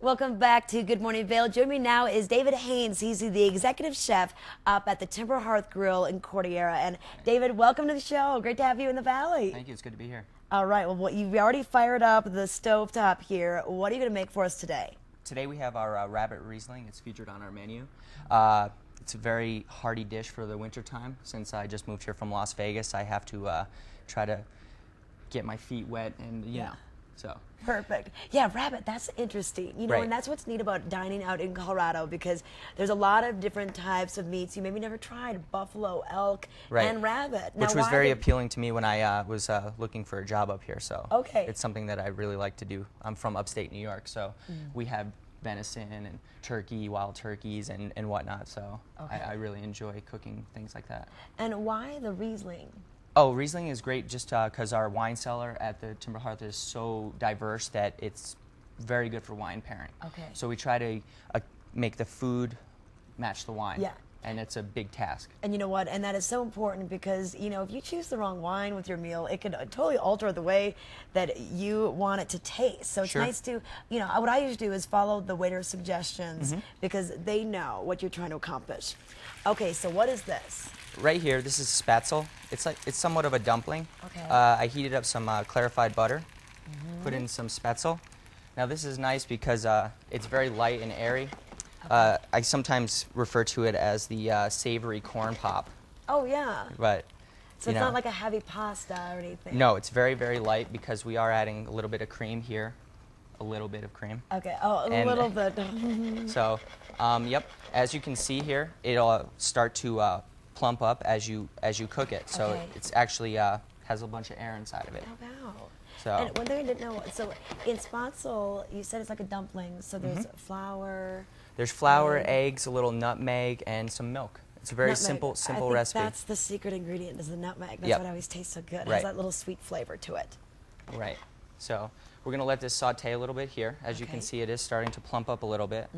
Welcome back to Good Morning Vail. Joining me now is David Haynes. He's the executive chef up at the Timber Hearth Grill in Cordillera. And David, welcome to the show. Great to have you in the valley. Thank you. It's good to be here. All right. Well, you've already fired up the stovetop here. What are you going to make for us today? Today we have our rabbit Riesling. It's featured on our menu. It's a very hearty dish for the winter time. Since I just moved here from Las Vegas, I have to try to get my feet wet and, you know, so. Perfect. Yeah, rabbit, that's interesting. You know, Right. and that's what's neat about dining out in Colorado, because there's a lot of different types of meats you maybe never tried: buffalo, elk, Right. and rabbit. Which was very appealing to me when I was looking for a job up here. So Okay. it's something that I really like to do. I'm from upstate New York, so we have venison and turkey, wild turkeys, and whatnot. So Okay. I really enjoy cooking things like that. And why the Riesling? Oh, Riesling is great just because our wine cellar at the Timber Hearth is so diverse that it's very good for wine pairing. Okay. So we try to make the food match the wine. Yeah. And it's a big task. And you know what? And that is so important because, you know, if you choose the wrong wine with your meal, it could totally alter the way that you want it to taste. So it's Sure. nice to, you know, what I usually do is follow the waiter's suggestions because they know what you're trying to accomplish. Okay, so what is this? Right here, this is spatzel. It's somewhat of a dumpling. Okay. I heated up some clarified butter, put in some spatzel. Now this is nice because it's very light and airy. I sometimes refer to it as the savory corn pop. Oh, yeah. But So you it's know, not like a heavy pasta or anything. no, it's very, very light because we are adding a little bit of cream here. A little bit of cream. Okay, oh, a And- little bit. So, yep, as you can see here, it'll start to plump up as you cook it. So Okay. it's actually has a bunch of air inside of it. Oh, wow. So And one thing I didn't know, so in spatzel, you said it's like a dumpling, so there's flour. there's flour, and- eggs, a little nutmeg, and some milk. It's a very Nutmeg. simple I think recipe. that's the secret ingredient, is the nutmeg. That's Yep. what always tastes so good. It Right. has that little sweet flavor to it. Right. So we're gonna let this saute a little bit here. As you can Okay. see, it is starting to plump up a little bit,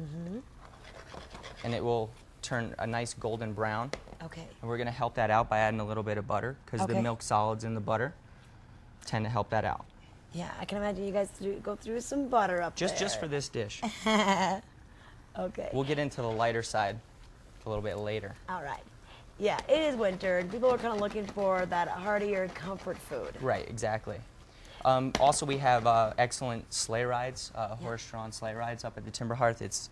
and it will turn a nice golden brown. Okay. And we're gonna help that out by adding a little bit of butter because the Okay. milk solids in the butter tend to help that out. Yeah, I can imagine you guys go through some butter up Just there. for this dish. Okay. We'll get into the lighter side a little bit later. All right. Yeah, it is winter, and people are kind of looking for that heartier comfort food. Right, exactly. Also, we have excellent sleigh rides, horse-drawn sleigh rides up at the Timber Hearth. It's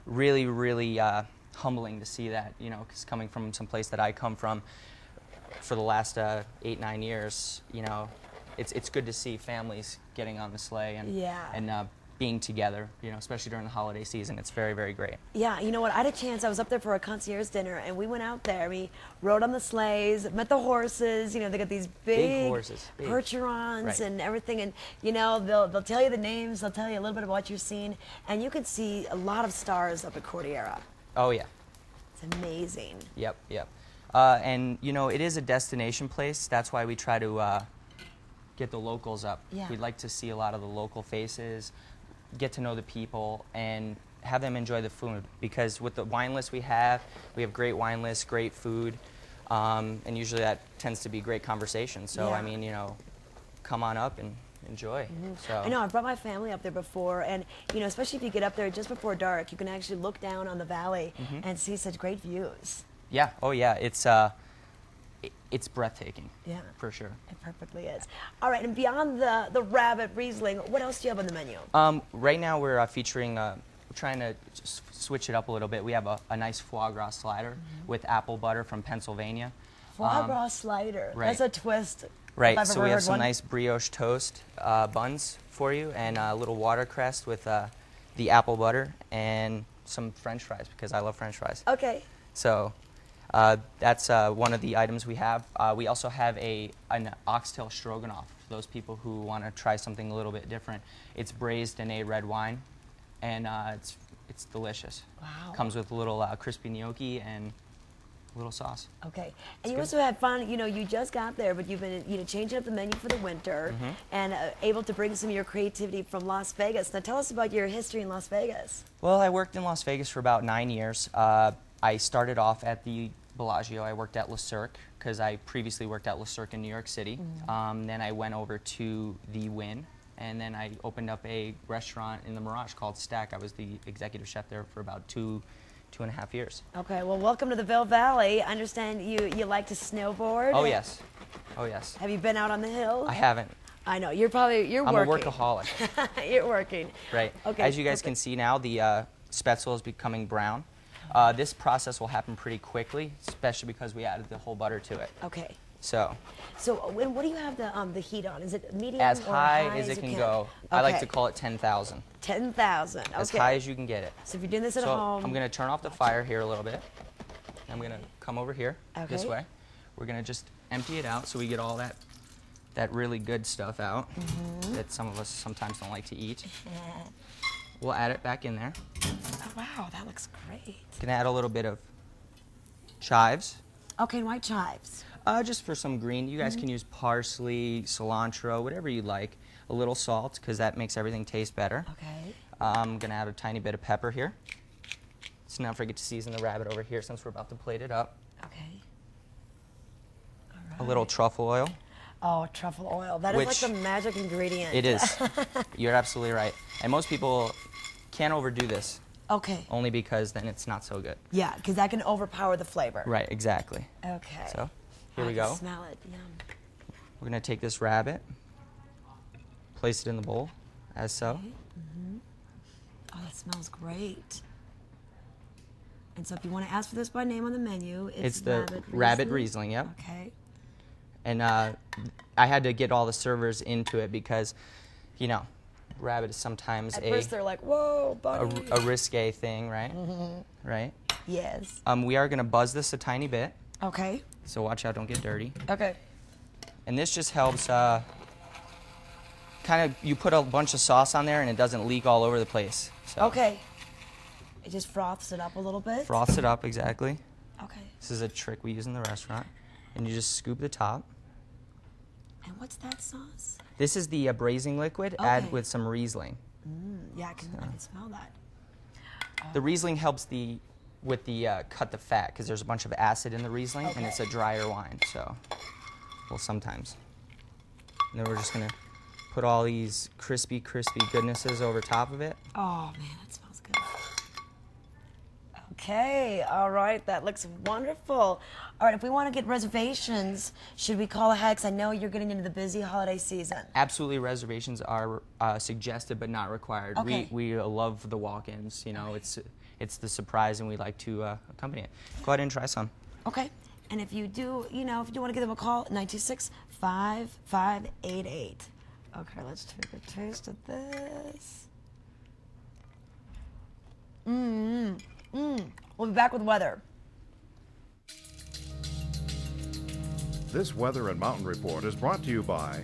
really, really humbling to see that, you know, because coming from some place that I come from for the last 8, 9 years, you know, it's good to see families getting on the sleigh and being together, you know, especially during the holiday season. It's very, very great. Yeah, you know what? I had a chance. I was up there for a concierge dinner, and we went out there. We rode on the sleighs, met the horses. You know, they got these big horses, big. percherons Right. and everything. And you know, they'll tell you the names. They'll tell you a little bit about what you're seeing, and you can see a lot of stars up at Cordillera. Oh, yeah. It's amazing. Yep, yep. And, you know, it is a destination place. That's why we try to get the locals up. Yeah. We'd like to see a lot of the local faces, get to know the people, and have them enjoy the food. Because with the wine list we have great wine lists, great food, and usually that tends to be great conversation. So, Yeah. I mean, you know, come on up and enjoy. So. I know, I've brought my family up there before, and you know, especially if you get up there just before dark, you can actually look down on the valley and see such great views. Yeah, oh yeah, it's breathtaking. Yeah. For sure. It perfectly is. All right, and beyond the rabbit Riesling, what else do you have on the menu? Right now we're featuring, we're trying to just switch it up a little bit. We have a nice foie gras slider with apple butter from Pennsylvania. Foie gras slider. right. That's a twist. if Right, I've so ever we have heard some one. nice brioche toast buns for you, and a little watercress with the apple butter, and some French fries, because I love French fries. Okay. So that's one of the items we have. We also have an oxtail stroganoff for those people who want to try something a little bit different. It's braised in a red wine, and it's delicious. Wow. Comes with a little crispy gnocchi and a little sauce. Okay. And you good. also had fun, you know, you just got there, but you've been, you know, changing up the menu for the winter and able to bring some of your creativity from Las Vegas. Now tell us about your history in Las Vegas. Well, I worked in Las Vegas for about 9 years. I started off at the Bellagio. I worked at Le Cirque because I previously worked at Le Cirque in New York City. Then I went over to the Wynn and then I opened up a restaurant in the Mirage called Stack. I was the executive chef there for about two and a half years. Okay, well, welcome to the Vail Valley. I understand you like to snowboard. Oh yes, oh yes. Have you been out on the hill? I haven't. I know, you're working. I'm a workaholic. You're working. Right. Okay. As you guys can see now, the spätzle is becoming brown. This process will happen pretty quickly, especially because we added the whole butter to it. Okay. So what do you have the heat on? Is it medium as or high as it can go. Okay. I like to call it 10,000. 10,000. Okay. As high as you can get it. So if you're doing this at So home, I'm going to turn off the fire here a little bit. I'm going to come over here this Okay. way. We're going to just empty it out so we get all that really good stuff out that some of us sometimes don't like to eat. We'll add it back in there. Oh, wow, that looks great. Gonna add a little bit of chives. Okay, white chives. Just for some green. You guys can use parsley, cilantro, whatever you like. A little salt, because that makes everything taste better. Okay. I'm gonna add a tiny bit of pepper here. Let's not forget to season the rabbit over here since we're about to plate it up. Okay. All right. A little truffle oil. Oh, truffle oil. That is like the magic ingredient. It is. You're absolutely right. And most people can't overdo this. Okay. Only because then it's not so good. Yeah, because that can overpower the flavor. Right, exactly. Okay. So, here we I go. can smell it. Yum. We're going to take this rabbit, place it in the bowl, as so. Okay. Oh, that smells great. And so if you want to ask for this by name on the menu, It's the rabbit Riesling, yep. Okay. And I had to get all the servers into it because, you know, rabbit is sometimes At first they're like, whoa, buddy. a risque thing, right? Right? Yes. We are going to buzz this a tiny bit, Okay. so watch out, don't get dirty. Okay. And this just helps kind of, you put a bunch of sauce on there and it doesn't leak all over the place. So Okay. It just froths it up a little bit. froths it up, exactly. Okay. This is a trick we use in the restaurant. And you just scoop the top. And what's that sauce? This is the braising liquid, Okay. add with some Riesling. Yeah, I can smell that. The Riesling helps with the cut the fat because there's a bunch of acid in the Riesling and Okay. it's a drier wine, so, well, sometimes. And then we're just gonna put all these crispy goodnesses over top of it. Oh, man, that smells good. Okay, all right, that looks wonderful. All right, if we want to get reservations, should we call ahead? 'Cause I know you're getting into the busy holiday season. Absolutely, reservations are suggested but not required. Okay. We love the walk-ins, you know, it's the surprise and we like to accompany it. Go ahead and try some. Okay, and if you do, if you do want to give them a call, 926-5588. Okay, let's take a taste of this. We'll be back with weather. This weather and mountain report is brought to you by